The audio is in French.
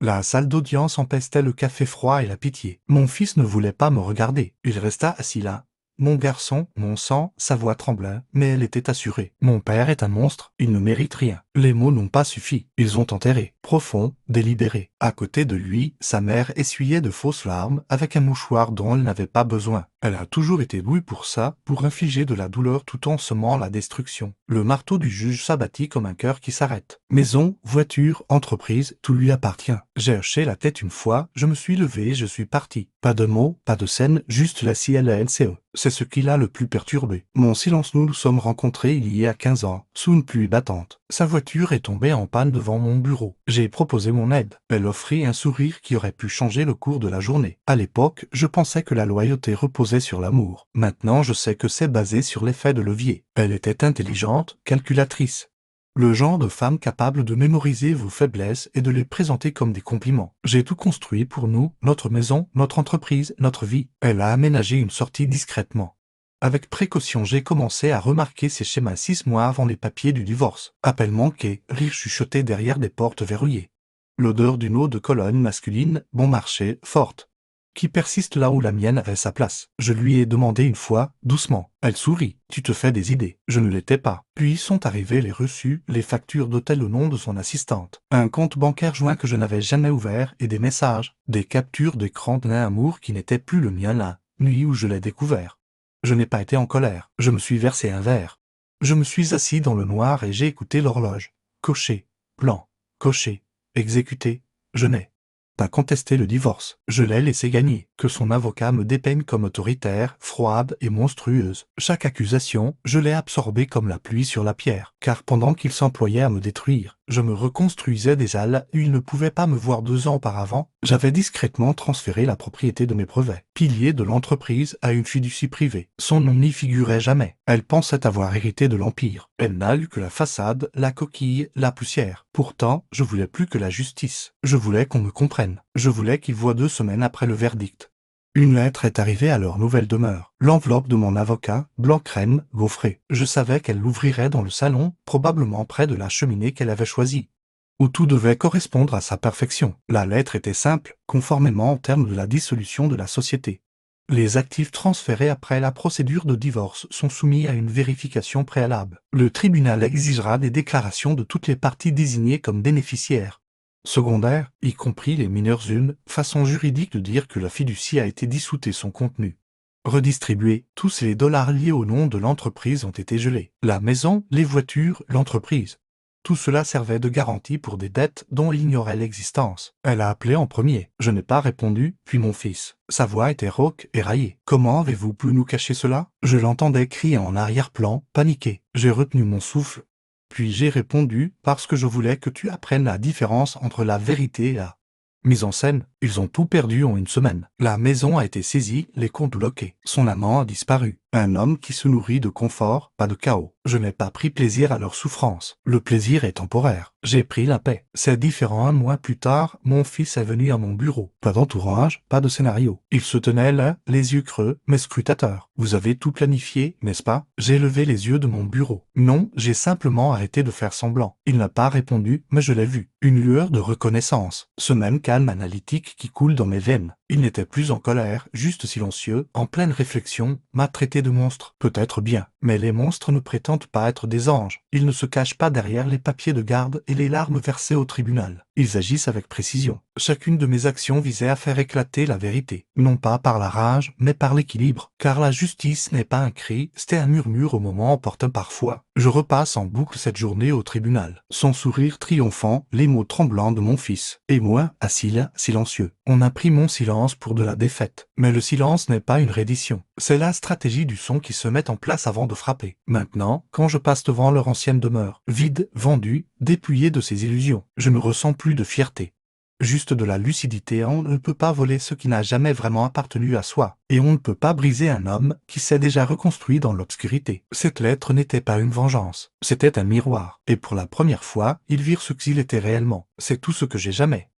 La salle d'audience empestait le café froid et la pitié. Mon fils ne voulait pas me regarder. Il resta assis là. Mon garçon, mon sang, sa voix tremblait, mais elle était assurée. Mon père est un monstre, il ne mérite rien. Les mots n'ont pas suffi. Ils ont enterré, profond, délibéré. À côté de lui, sa mère essuyait de fausses larmes avec un mouchoir dont elle n'avait pas besoin. Elle a toujours été douée pour ça, pour infliger de la douleur tout en semant la destruction. Le marteau du juge s'abattit comme un cœur qui s'arrête. Maison, voiture, entreprise, tout lui appartient. J'ai hoché la tête une fois, je me suis levé et je suis parti. Pas de mots, pas de scène, juste la CLNCE. C'est ce qui l'a le plus perturbé. Mon silence, nous nous sommes rencontrés il y a 15 ans, sous une pluie battante. Sa voiture est tombée en panne devant mon bureau. J'ai proposé mon aide. Elle offrit un sourire qui aurait pu changer le cours de la journée. À l'époque, je pensais que la loyauté reposait sur l'amour. Maintenant, je sais que c'est basé sur l'effet de levier. Elle était intelligente, calculatrice. Le genre de femme capable de mémoriser vos faiblesses et de les présenter comme des compliments. J'ai tout construit pour nous, notre maison, notre entreprise, notre vie. Elle a aménagé une sortie discrètement. Avec précaution, j'ai commencé à remarquer ces schémas 6 mois avant les papiers du divorce. Appel manqué, rire chuchoté derrière des portes verrouillées. L'odeur d'une eau de Cologne masculine, bon marché, forte, qui persiste là où la mienne avait sa place. Je lui ai demandé une fois, doucement. Elle sourit. Tu te fais des idées. Je ne l'étais pas. Puis sont arrivés les reçus, les factures d'hôtel au nom de son assistante, un compte bancaire joint que je n'avais jamais ouvert et des messages, des captures d'écran d'un amour qui n'était plus le mien la nuit où je l'ai découvert. Je n'ai pas été en colère. Je me suis versé un verre. Je me suis assis dans le noir et j'ai écouté l'horloge. Cocher. Plan. Cocher. Exécuter. Je n'ai pas contesté le divorce. Je l'ai laissé gagner. Que son avocat me dépeigne comme autoritaire, froide et monstrueuse. Chaque accusation, je l'ai absorbée comme la pluie sur la pierre. Car pendant qu'il s'employait à me détruire, je me reconstruisais des halles où il ne pouvait pas me voir 2 ans auparavant. J'avais discrètement transféré la propriété de mes brevets, piliers de l'entreprise, à une fiducie privée. Son nom n'y figurait jamais. Elle pensait avoir hérité de l'Empire. Elle n'a eu que la façade, la coquille, la poussière. Pourtant, je voulais plus que la justice. Je voulais qu'on me comprenne. Je voulais qu'il voie 2 semaines après le verdict. Une lettre est arrivée à leur nouvelle demeure. L'enveloppe de mon avocat, blanc crème, gaufrée. Je savais qu'elle l'ouvrirait dans le salon, probablement près de la cheminée qu'elle avait choisie, où tout devait correspondre à sa perfection. La lettre était simple, conformément aux termes de la dissolution de la société. Les actifs transférés après la procédure de divorce sont soumis à une vérification préalable. Le tribunal exigera des déclarations de toutes les parties désignées comme bénéficiaires. Secondaire, y compris les mineurs, une façon juridique de dire que la fiducie a été dissoute et son contenu redistribué. Tous les dollars liés au nom de l'entreprise ont été gelés. La maison, les voitures, l'entreprise. Tout cela servait de garantie pour des dettes dont il ignorait l'existence. Elle a appelé en premier. Je n'ai pas répondu, puis mon fils. Sa voix était rauque et raillée. Comment avez-vous pu nous cacher cela? Je l'entendais crier en arrière-plan, paniqué. J'ai retenu mon souffle. Puis j'ai répondu, parce que je voulais que tu apprennes la différence entre la vérité et la mise en scène. Ils ont tout perdu en 1 semaine. La maison a été saisie, les comptes bloqués. Son amant a disparu. Un homme qui se nourrit de confort, pas de chaos. Je n'ai pas pris plaisir à leur souffrance. Le plaisir est temporaire. J'ai pris la paix. C'est différent. 1 mois plus tard, mon fils est venu à mon bureau. Pas d'entourage, pas de scénario. Il se tenait là, les yeux creux, mais scrutateur. Vous avez tout planifié, n'est-ce pas? J'ai levé les yeux de mon bureau. Non, j'ai simplement arrêté de faire semblant. Il n'a pas répondu, mais je l'ai vu. Une lueur de reconnaissance. Ce même calme analytique qui coule dans mes veines. Il n'était plus en colère, juste silencieux, en pleine réflexion, m'a traité de monstre. Peut-être bien, mais les monstres ne prétendent pas être des anges. Ils ne se cachent pas derrière les papiers de garde et les larmes versées au tribunal. Ils agissent avec précision. Chacune de mes actions visait à faire éclater la vérité. Non pas par la rage, mais par l'équilibre. Car la justice n'est pas un cri, c'était un murmure au moment opportun parfois. Je repasse en boucle cette journée au tribunal. Son sourire triomphant, les mots tremblants de mon fils. Et moi, assis là, silencieux. On a pris mon silence pour de la défaite. Mais le silence n'est pas une reddition. C'est la stratégie du son qui se met en place avant de frapper. Maintenant, quand je passe devant leur ancienne demeure, vide, vendue, dépouillée de ses illusions, je ne ressens plus de fierté. Juste de la lucidité. On ne peut pas voler ce qui n'a jamais vraiment appartenu à soi. Et on ne peut pas briser un homme qui s'est déjà reconstruit dans l'obscurité. Cette lettre n'était pas une vengeance. C'était un miroir. Et pour la première fois, ils virent ce qu'il était réellement. C'est tout ce que j'ai jamais